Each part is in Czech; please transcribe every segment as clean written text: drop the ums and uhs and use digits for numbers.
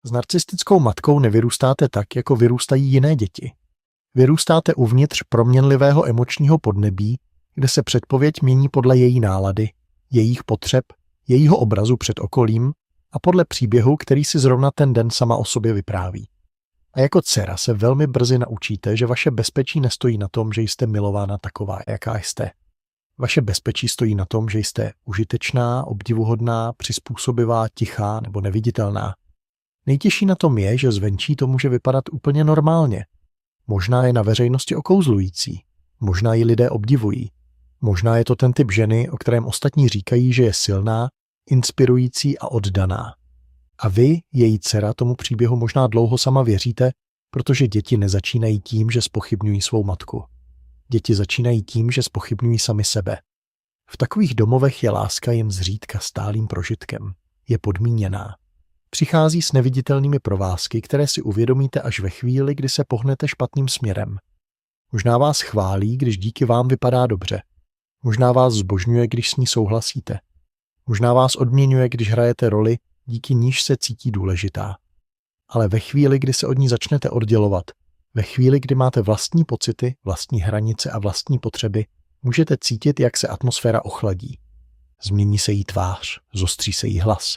S narcistickou matkou nevyrůstáte tak, jako vyrůstají jiné děti. Vyrůstáte uvnitř proměnlivého emočního podnebí, kde se předpověď mění podle její nálady, jejich potřeb, jejího obrazu před okolím a podle příběhu, který si zrovna ten den sama o sobě vypráví. A jako dcera se velmi brzy naučíte, že vaše bezpečí nestojí na tom, že jste milována taková, jaká jste. Vaše bezpečí stojí na tom, že jste užitečná, obdivuhodná, přizpůsobivá, tichá nebo neviditelná. Nejtěžší na tom je, že zvenčí to může vypadat úplně normálně. Možná je na veřejnosti okouzlující, možná ji lidé obdivují. Možná je to ten typ ženy, o kterém ostatní říkají, že je silná, inspirující a oddaná. A vy, její dcera, tomu příběhu možná dlouho sama věříte, protože děti nezačínají tím, že zpochybňují svou matku. Děti začínají tím, že zpochybňují sami sebe. V takových domovech je láska jen zřídka stálým prožitkem. Je podmíněná. Přichází s neviditelnými provázky, které si uvědomíte až ve chvíli, kdy se pohnete špatným směrem. Možná vás chválí, když díky vám vypadá dobře. Možná vás zbožňuje, když s ní souhlasíte. Možná vás odměňuje, když hrajete roli, díky níž se cítí důležitá. Ale ve chvíli, kdy se od ní začnete oddělovat, ve chvíli, kdy máte vlastní pocity, vlastní hranice a vlastní potřeby, můžete cítit, jak se atmosféra ochladí. Změní se jí tvář, zostří se jí hlas.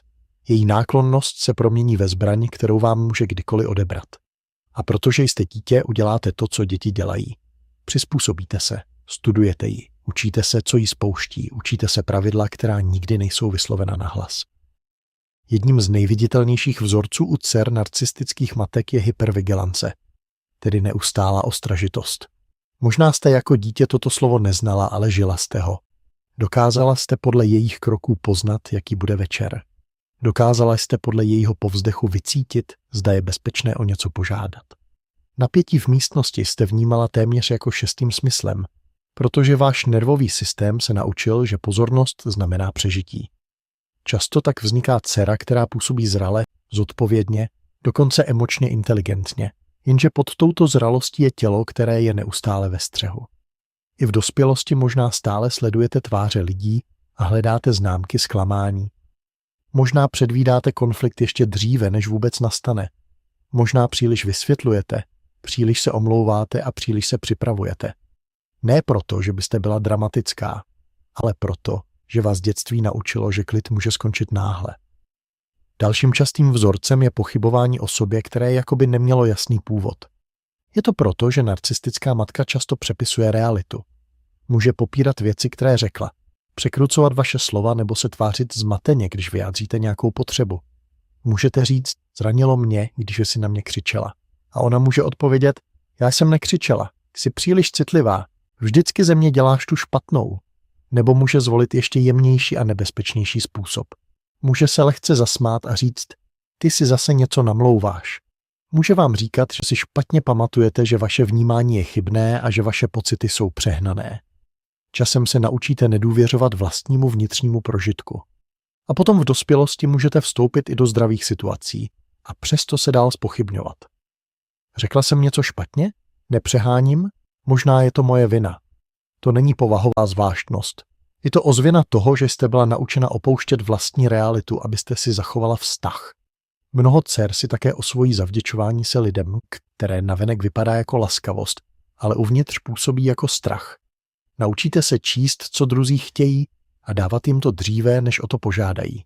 Její náklonnost se promění ve zbraň, kterou vám může kdykoliv odebrat. A protože jste dítě, uděláte to, co děti dělají. Přizpůsobíte se, studujete ji, učíte se, co jí spouští, učíte se pravidla, která nikdy nejsou vyslovena nahlas. Jedním z nejviditelnějších vzorců u dcer narcistických matek je hypervigilance, tedy neustálá ostražitost. Možná jste jako dítě toto slovo neznala, ale žila jste ho. Dokázala jste podle jejich kroků poznat, jaký bude večer. Dokázala jste podle jejího povzdechu vycítit, zda je bezpečné o něco požádat. Napětí v místnosti jste vnímala téměř jako šestým smyslem, protože váš nervový systém se naučil, že pozornost znamená přežití. Často tak vzniká dcera, která působí zrale, zodpovědně, dokonce emočně inteligentně, jenže pod touto zralostí je tělo, které je neustále ve střehu. I v dospělosti možná stále sledujete tváře lidí a hledáte známky zklamání. Možná předvídáte konflikt ještě dříve, než vůbec nastane. Možná příliš vysvětlujete, příliš se omlouváte a příliš se připravujete. Ne proto, že byste byla dramatická, ale proto, že vás dětství naučilo, že klid může skončit náhle. Dalším častým vzorcem je pochybování o sobě, které jakoby nemělo jasný původ. Je to proto, že narcistická matka často přepisuje realitu. Může popírat věci, které řekla, překrucovat vaše slova nebo se tvářit zmateně, když vyjádříte nějakou potřebu. Můžete říct, zranilo mě, když jsi na mě křičela. A ona může odpovědět, já jsem nekřičela, jsi příliš citlivá, vždycky ze mě děláš tu špatnou. Nebo může zvolit ještě jemnější a nebezpečnější způsob. Může se lehce zasmát a říct, ty si zase něco namlouváš. Může vám říkat, že si špatně pamatujete, že vaše vnímání je chybné a že vaše pocity jsou přehnané. Časem se naučíte nedůvěřovat vlastnímu vnitřnímu prožitku. A potom v dospělosti můžete vstoupit i do zdravých situací a přesto se dál zpochybňovat. Řekla jsem něco špatně? Nepřeháním? Možná je to moje vina. To není povahová zvláštnost. Je to ozvěna toho, že jste byla naučena opouštět vlastní realitu, abyste si zachovala vztah. Mnoho dcer si také osvojí zavděčování se lidem, které navenek vypadá jako laskavost, ale uvnitř působí jako strach. Naučíte se číst, co druzí chtějí a dávat jim to dříve, než o to požádají.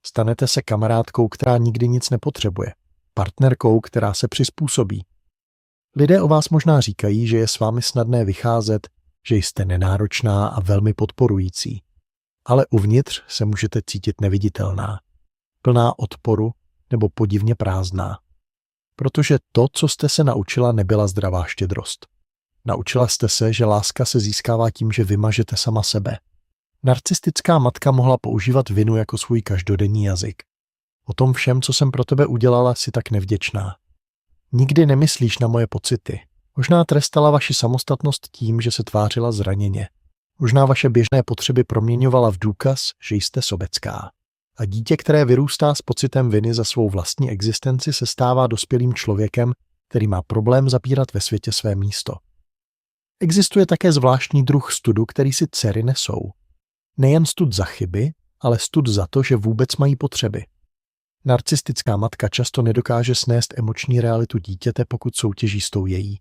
Stanete se kamarádkou, která nikdy nic nepotřebuje, partnerkou, která se přizpůsobí. Lidé o vás možná říkají, že je s vámi snadné vycházet, že jste nenáročná a velmi podporující. Ale uvnitř se můžete cítit neviditelná, plná odporu nebo podivně prázdná. Protože to, co jste se naučila, nebyla zdravá štědrost. Naučila jste se, že láska se získává tím, že vymažete sama sebe. Narcistická matka mohla používat vinu jako svůj každodenní jazyk. O tom všem, co jsem pro tebe udělala, si tak nevděčná. Nikdy nemyslíš na moje pocity. Možná trestala vaši samostatnost tím, že se tvářila zraněně. Možná vaše běžné potřeby proměňovala v důkaz, že jste sobecká. A dítě, které vyrůstá s pocitem viny za svou vlastní existenci, se stává dospělým člověkem, který má problém zapírat ve světě své místo. Existuje také zvláštní druh studu, který si dcery nesou. Nejen stud za chyby, ale stud za to, že vůbec mají potřeby. Narcistická matka často nedokáže snést emoční realitu dítěte, pokud soutěží s tou její.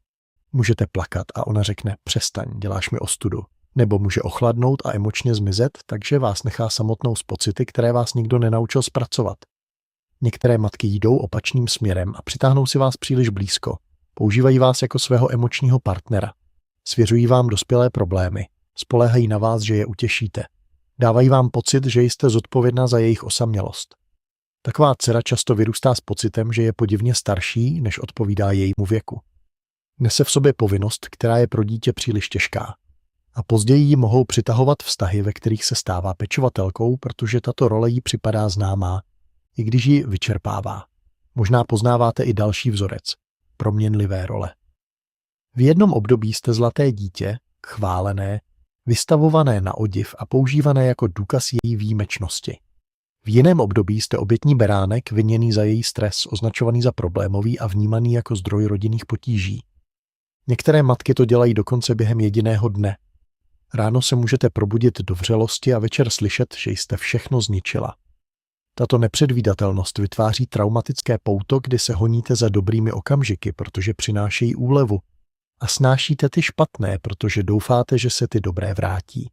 Můžete plakat a ona řekne přestaň, děláš mi ostudu. Nebo může ochladnout a emočně zmizet, takže vás nechá samotnou s pocity, které vás nikdo nenaučil zpracovat. Některé matky jdou opačným směrem a přitáhnou si vás příliš blízko. Používají vás jako svého emočního partnera. Svěřují vám dospělé problémy. Spoléhají na vás, že je utěšíte. Dávají vám pocit, že jste zodpovědná za jejich osamělost. Taková dcera často vyrůstá s pocitem, že je podivně starší, než odpovídá jejímu věku. Nese v sobě povinnost, která je pro dítě příliš těžká. A později ji mohou přitahovat vztahy, ve kterých se stává pečovatelkou, protože tato role jí připadá známá, i když ji vyčerpává. Možná poznáváte i další vzorec – proměnlivé role. V jednom období jste zlaté dítě, chválené, vystavované na odiv a používané jako důkaz její výjimečnosti. V jiném období jste obětní beránek, viněný za její stres, označovaný za problémový a vnímaný jako zdroj rodinných potíží. Některé matky to dělají dokonce během jediného dne. Ráno se můžete probudit do vřelosti a večer slyšet, že jste všechno zničila. Tato nepředvídatelnost vytváří traumatické pouto, kdy se honíte za dobrými okamžiky, protože přinášejí úlevu, a snášíte ty špatné, protože doufáte, že se ty dobré vrátí.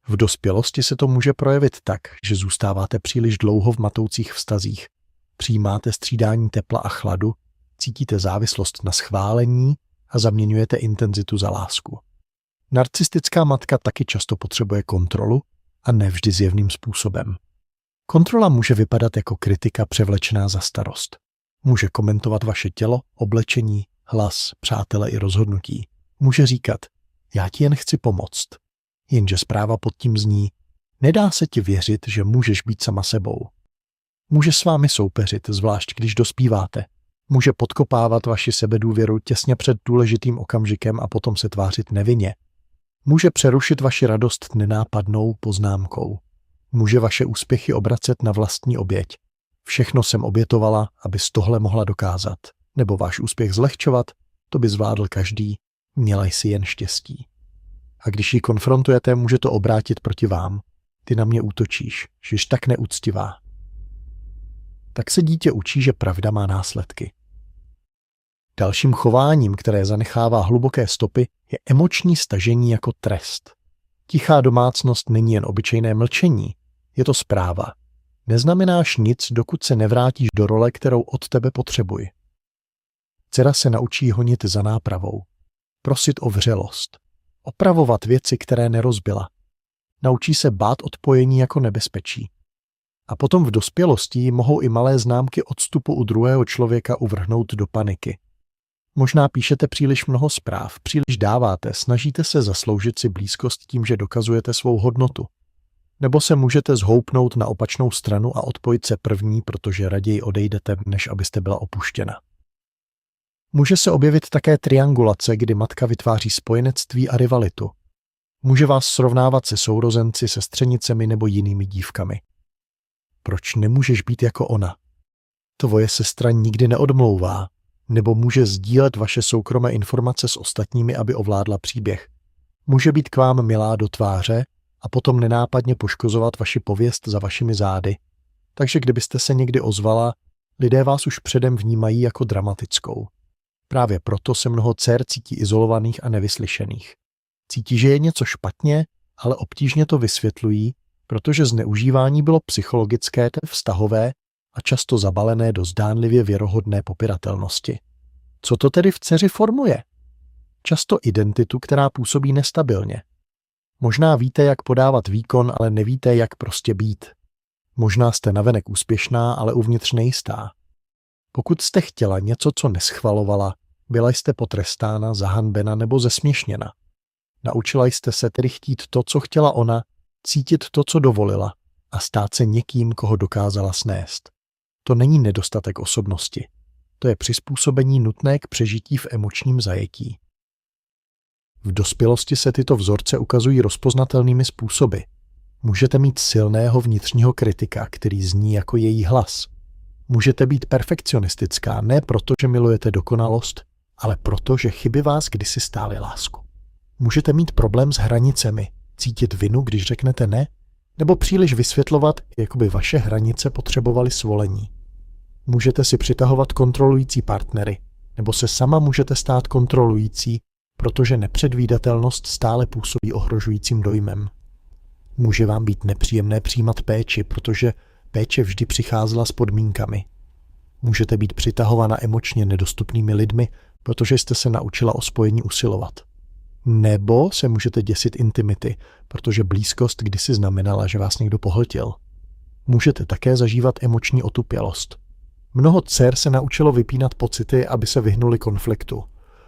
V dospělosti se to může projevit tak, že zůstáváte příliš dlouho v matoucích vztazích, přijímáte střídání tepla a chladu, cítíte závislost na schválení a zaměňujete intenzitu za lásku. Narcistická matka taky často potřebuje kontrolu a nevždy zjevným způsobem. Kontrola může vypadat jako kritika převlečená za starost. Může komentovat vaše tělo, oblečení, hlas, přátele i rozhodnutí. Může říkat, já ti jen chci pomoct. Jenže zpráva pod tím zní, nedá se ti věřit, že můžeš být sama sebou. Může s vámi soupeřit, zvlášť když dospíváte. Může podkopávat vaši sebedůvěru těsně před důležitým okamžikem a potom se tvářit nevinně. Může přerušit vaši radost nenápadnou poznámkou. Může vaše úspěchy obracet na vlastní oběť. Všechno jsem obětovala, abys tohle mohla dokázat. Nebo váš úspěch zlehčovat, to by zvládl každý, měla jsi jen štěstí. A když ji konfrontujete, může to obrátit proti vám. Ty na mě útočíš, jsi tak neúctivá. Tak se dítě učí, že pravda má následky. Dalším chováním, které zanechává hluboké stopy, je emoční stažení jako trest. Tichá domácnost není jen obyčejné mlčení, je to zpráva. Neznamenáš nic, dokud se nevrátíš do role, kterou od tebe potřebuji. Dcera se naučí honit za nápravou, prosit o vřelost, opravovat věci, které nerozbila. Naučí se bát odpojení jako nebezpečí. A potom v dospělosti mohou i malé známky odstupu u druhého člověka uvrhnout do paniky. Možná píšete příliš mnoho zpráv, příliš dáváte, snažíte se zasloužit si blízkost tím, že dokazujete svou hodnotu. Nebo se můžete zhoupnout na opačnou stranu a odpojit se první, protože raději odejdete, než abyste byla opuštěna. Může se objevit také triangulace, kdy matka vytváří spojenectví a rivalitu. Může vás srovnávat se sourozenci, sestřenicemi nebo jinými dívkami. Proč nemůžeš být jako ona? Tvoje sestra nikdy neodmlouvá, nebo může sdílet vaše soukromé informace s ostatními, aby ovládla příběh. Může být k vám milá do tváře a potom nenápadně poškozovat vaši pověst za vašimi zády. Takže kdybyste se někdy ozvala, lidé vás už předem vnímají jako dramatickou. Právě proto se mnoho dcer cítí izolovaných a nevyslyšených. Cítí, že je něco špatně, ale obtížně to vysvětlují, protože zneužívání bylo psychologické, vztahové a často zabalené do zdánlivě věrohodné popiratelnosti. Co to tedy v dceři formuje? Často identitu, která působí nestabilně. Možná víte, jak podávat výkon, ale nevíte, jak prostě být. Možná jste navenek úspěšná, ale uvnitř nejistá. Pokud jste chtěla něco, co neschvalovala, byla jste potrestána, zahanbena nebo zesměšněna. Naučila jste se tedy chtít to, co chtěla ona, cítit to, co dovolila a stát se někým, koho dokázala snést. To není nedostatek osobnosti. To je přizpůsobení nutné k přežití v emočním zajetí. V dospělosti se tyto vzorce ukazují rozpoznatelnými způsoby. Můžete mít silného vnitřního kritika, který zní jako její hlas. Můžete být perfekcionistická ne proto, že milujete dokonalost, ale proto, že chyby vás kdysi stály lásku. Můžete mít problém s hranicemi, cítit vinu, když řeknete ne, nebo příliš vysvětlovat, jako by vaše hranice potřebovaly svolení. Můžete si přitahovat kontrolující partnery, nebo se sama můžete stát kontrolující, protože nepředvídatelnost stále působí ohrožujícím dojmem. Může vám být nepříjemné přijímat péči, protože péče vždy přicházela s podmínkami. Můžete být přitahována emočně nedostupnými lidmi, protože jste se naučila o spojení usilovat. Nebo se můžete děsit intimity, protože blízkost kdysi znamenala, že vás někdo pohltil. Můžete také zažívat emoční otupělost. Mnoho dcer se naučilo vypínat pocity, aby se vyhnuli konfliktu.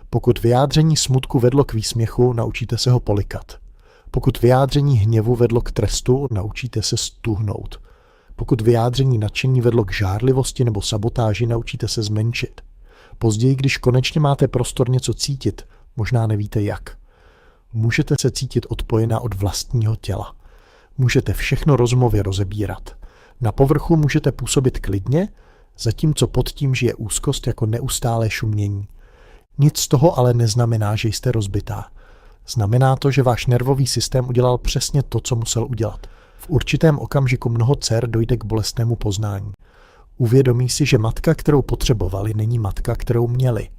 Pokud vyjádření smutku vedlo k výsměchu, naučíte se ho polikat. Pokud vyjádření hněvu vedlo k trestu, naučíte se stuhnout. Pokud vyjádření nadšení vedlo k žárlivosti nebo sabotáži, naučíte se zmenšit. Později, když konečně máte prostor něco cítit, možná nevíte jak. Můžete se cítit odpojená od vlastního těla. Můžete všechno rozumově rozebírat. Na povrchu můžete působit klidně, zatímco pod tím žije úzkost jako neustálé šumění. Nic z toho ale neznamená, že jste rozbitá. Znamená to, že váš nervový systém udělal přesně to, co musel udělat. V určitém okamžiku mnoho dcer dojde k bolestnému poznání. Uvědomí si, že matka, kterou potřebovali, není matka, kterou měli.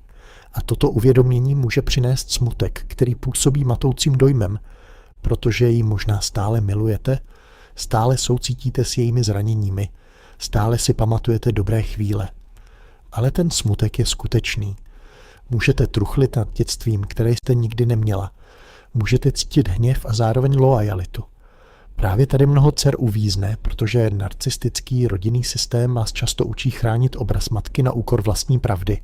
A toto uvědomění může přinést smutek, který působí matoucím dojmem, protože ji možná stále milujete, stále soucítíte s jejími zraněními, stále si pamatujete dobré chvíle. Ale ten smutek je skutečný. Můžete truchlit nad dětstvím, které jste nikdy neměla. Můžete cítit hněv a zároveň loajalitu. Právě tady mnoho dcer uvízne, protože narcistický rodinný systém vás často učí chránit obraz matky na úkor vlastní pravdy.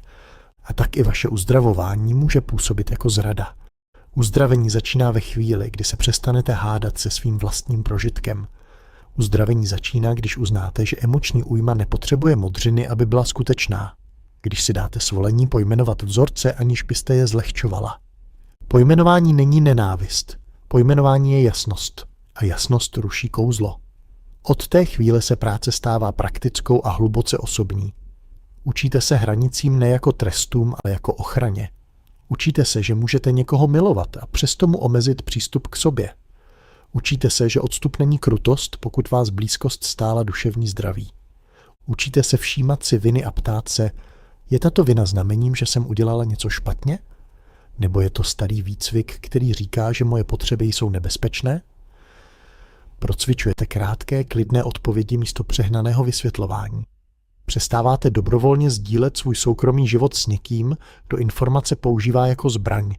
A tak i vaše uzdravování může působit jako zrada. Uzdravení začíná ve chvíli, kdy se přestanete hádat se svým vlastním prožitkem. Uzdravení začíná, když uznáte, že emoční újma nepotřebuje modřiny, aby byla skutečná. Když si dáte svolení pojmenovat vzorce, aniž byste je zlehčovala. Pojmenování není nenávist. Pojmenování je jasnost. A jasnost ruší kouzlo. Od té chvíle se práce stává praktickou a hluboce osobní. Učíte se hranicím ne jako trestům, ale jako ochraně. Učíte se, že můžete někoho milovat a přesto mu omezit přístup k sobě. Učíte se, že odstup není krutost, pokud vás blízkost stála duševní zdraví. Učíte se všímat si viny a ptát se, je tato vina znamením, že jsem udělala něco špatně? Nebo je to starý výcvik, který říká, že moje potřeby jsou nebezpečné? Procvičujete krátké, klidné odpovědi místo přehnaného vysvětlování. Přestáváte dobrovolně sdílet svůj soukromý život s někým, kdo informace používá jako zbraň.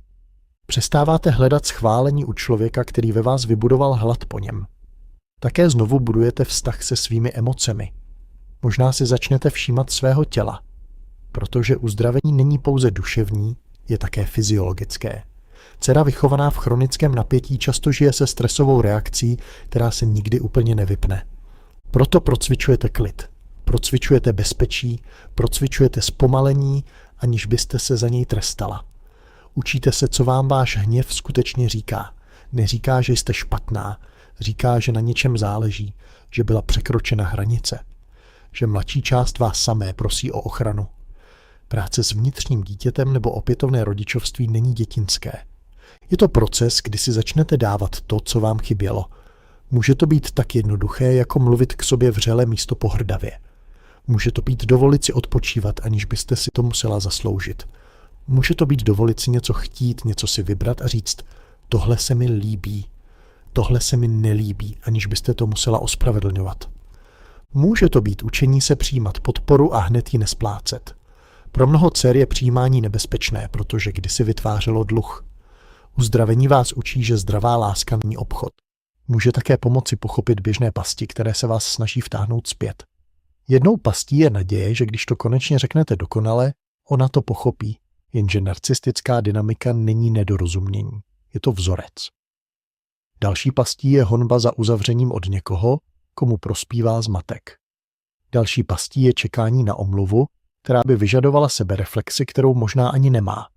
Přestáváte hledat schválení u člověka, který ve vás vybudoval hlad po něm. Také znovu budujete vztah se svými emocemi. Možná si začnete všímat svého těla, protože uzdravení není pouze duševní, je také fyziologické. Dcera vychovaná v chronickém napětí často žije se stresovou reakcí, která se nikdy úplně nevypne. Proto procvičujete klid, procvičujete bezpečí, procvičujete zpomalení, aniž byste se za něj trestala. Učíte se, co vám váš hněv skutečně říká. Neříká, že jste špatná, říká, že na něčem záleží, že byla překročena hranice, že mladší část vás samé prosí o ochranu. Práce s vnitřním dítětem nebo opětovné rodičovství není dětinské. Je to proces, kdy si začnete dávat to, co vám chybělo. Může to být tak jednoduché, jako mluvit k sobě vřele místo pohrdavě. Může to být dovolit si odpočívat, aniž byste si to musela zasloužit. Může to být dovolit si něco chtít, něco si vybrat a říct, tohle se mi líbí, tohle se mi nelíbí, aniž byste to musela ospravedlňovat. Může to být učení se přijímat podporu a hned ji nesplácet. Pro mnoho dcer je přijímání nebezpečné, protože kdysi vytvářelo dluh. Uzdravení vás učí, že zdravá láska není obchod. Může také pomoci pochopit běžné pasti, které se vás snaží vtáhnout zpět. Jednou pastí je naděje, že když to konečně řeknete dokonale, ona to pochopí, jenže narcistická dynamika není nedorozumění. Je to vzorec. Další pastí je honba za uzavřením od někoho, komu prospívá zmatek. Další pastí je čekání na omluvu, která by vyžadovala sebereflexi, kterou možná ani nemá.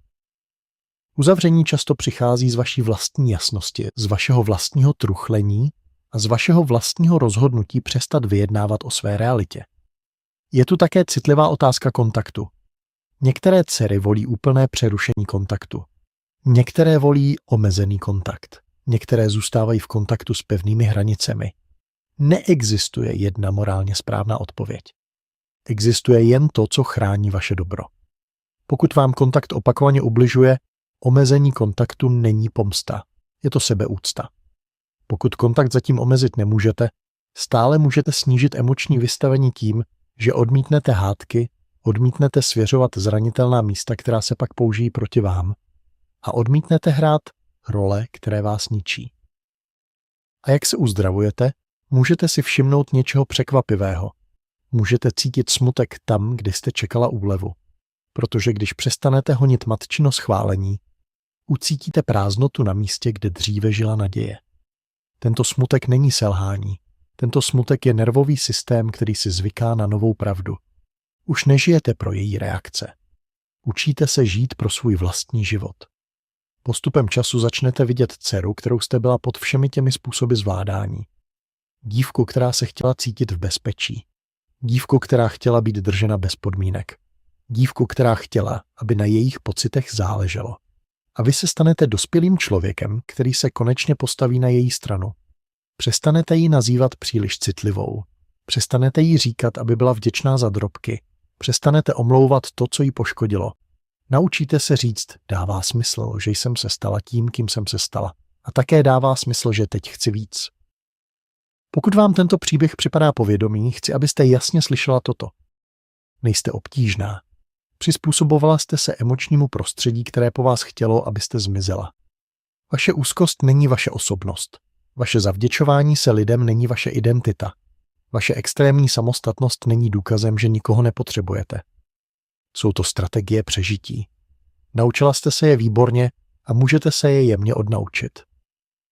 Uzavření často přichází z vaší vlastní jasnosti, z vašeho vlastního truchlení a z vašeho vlastního rozhodnutí přestat vyjednávat o své realitě. Je tu také citlivá otázka kontaktu. Některé dcery volí úplné přerušení kontaktu. Některé volí omezený kontakt. Některé zůstávají v kontaktu s pevnými hranicemi. Neexistuje jedna morálně správná odpověď. Existuje jen to, co chrání vaše dobro. Pokud vám kontakt opakovaně ubližuje, omezení kontaktu není pomsta, je to sebeúcta. Pokud kontakt zatím omezit nemůžete, stále můžete snížit emoční vystavení tím, že odmítnete hádky, odmítnete svěřovat zranitelná místa, která se pak použijí proti vám, a odmítnete hrát role, které vás ničí. A jak se uzdravujete, můžete si všimnout něčeho překvapivého. Můžete cítit smutek tam, kde jste čekala úlevu. Protože když přestanete honit matčino schválení, ucítíte prázdnotu na místě, kde dříve žila naděje. Tento smutek není selhání. Tento smutek je nervový systém, který si zvyká na novou pravdu. Už nežijete pro její reakce. Učíte se žít pro svůj vlastní život. Postupem času začnete vidět dceru, kterou jste byla pod všemi těmi způsoby zvládání. Dívku, která se chtěla cítit v bezpečí. Dívku, která chtěla být držena bez podmínek. Dívku, která chtěla, aby na jejich pocitech záleželo. A vy se stanete dospělým člověkem, který se konečně postaví na její stranu. Přestanete ji nazývat příliš citlivou. Přestanete jí říkat, aby byla vděčná za drobky. Přestanete omlouvat to, co jí poškodilo. Naučíte se říct, dává smysl, že jsem se stala tím, kým jsem se stala. A také dává smysl, že teď chci víc. Pokud vám tento příběh připadá povědomý, chci, abyste jasně slyšela toto. Nejste obtížná. Přizpůsobovala jste se emočnímu prostředí, které po vás chtělo, abyste zmizela. Vaše úzkost není vaše osobnost. Vaše zavděčování se lidem není vaše identita. Vaše extrémní samostatnost není důkazem, že nikoho nepotřebujete. Jsou to strategie přežití. Naučila jste se je výborně a můžete se je jemně odnaučit.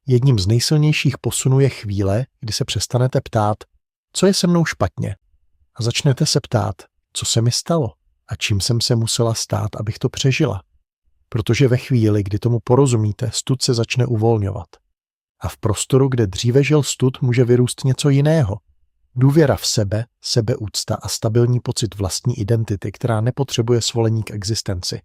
Jedním z nejsilnějších posunů je chvíle, kdy se přestanete ptát, co je se mnou špatně, a začnete se ptát, co se mi stalo a čím jsem se musela stát, abych to přežila. Protože ve chvíli, kdy tomu porozumíte, stud se začne uvolňovat. A v prostoru, kde dříve žil stud, může vyrůst něco jiného. Důvěra v sebe, sebeúcta a stabilní pocit vlastní identity, která nepotřebuje svolení k existenci.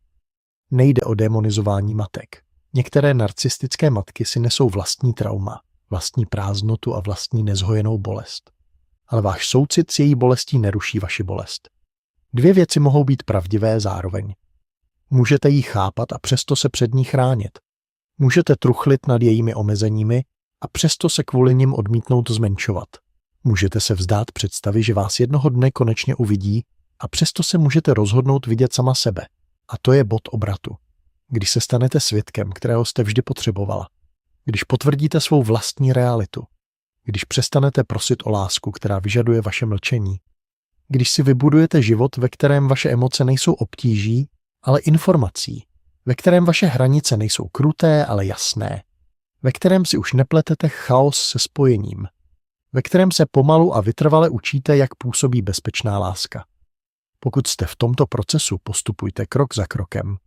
Nejde o demonizování matek. Některé narcistické matky si nesou vlastní trauma, vlastní prázdnotu a vlastní nezhojenou bolest. Ale váš soucit s její bolestí neruší vaši bolest. Dvě věci mohou být pravdivé zároveň. Můžete ji chápat a přesto se před ní chránit. Můžete truchlit nad jejími omezeními a přesto se kvůli nim odmítnout zmenšovat. Můžete se vzdát představy, že vás jednoho dne konečně uvidí a přesto se můžete rozhodnout vidět sama sebe. A to je bod obratu. Když se stanete svědkem, kterého jste vždy potřebovala. Když potvrdíte svou vlastní realitu. Když přestanete prosit o lásku, která vyžaduje vaše mlčení. Když si vybudujete život, ve kterém vaše emoce nejsou obtíží, ale informací. Ve kterém vaše hranice nejsou kruté, ale jasné. Ve kterém si už nepletete chaos se spojením. Ve kterém se pomalu a vytrvale učíte, jak působí bezpečná láska. Pokud jste v tomto procesu, postupujte krok za krokem.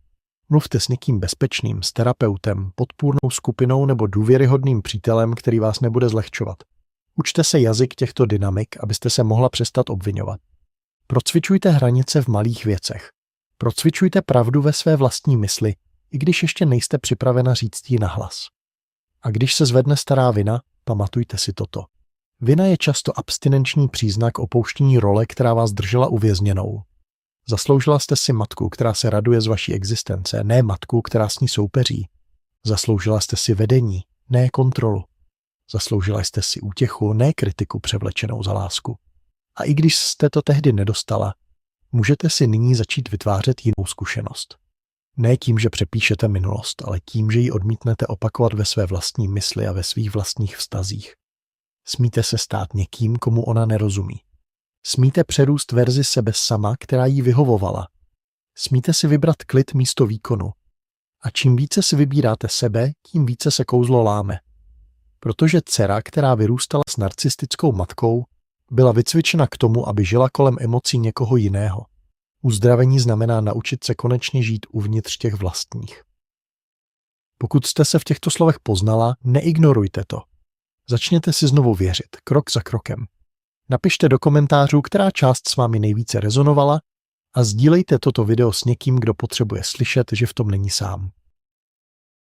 Mluvte s někým bezpečným, s terapeutem, podpůrnou skupinou nebo důvěryhodným přítelem, který vás nebude zlehčovat. Učte se jazyk těchto dynamik, abyste se mohla přestat obvinovat. Procvičujte hranice v malých věcech. Procvičujte pravdu ve své vlastní mysli, i když ještě nejste připravena říct ji nahlas. A když se zvedne stará vina, pamatujte si toto. Vina je často abstinenční příznak opouštění role, která vás držela uvězněnou. Zasloužila jste si matku, která se raduje z vaší existence, ne matku, která s ní soupeří. Zasloužila jste si vedení, ne kontrolu. Zasloužila jste si útěchu, ne kritiku převlečenou za lásku. A i když jste to tehdy nedostala, můžete si nyní začít vytvářet jinou zkušenost. Ne tím, že přepíšete minulost, ale tím, že ji odmítnete opakovat ve své vlastní mysli a ve svých vlastních vztazích. Smíte se stát někým, komu ona nerozumí. Smíte přerůst verzi sebe sama, která jí vyhovovala. Smíte si vybrat klid místo výkonu. A čím více si vybíráte sebe, tím více se kouzlo láme. Protože dcera, která vyrůstala s narcistickou matkou, byla vycvičena k tomu, aby žila kolem emocí někoho jiného. Uzdravení znamená naučit se konečně žít uvnitř těch vlastních. Pokud jste se v těchto slovech poznala, neignorujte to. Začněte si znovu věřit, krok za krokem. Napište do komentářů, která část s vámi nejvíce rezonovala a sdílejte toto video s někým, kdo potřebuje slyšet, že v tom není sám.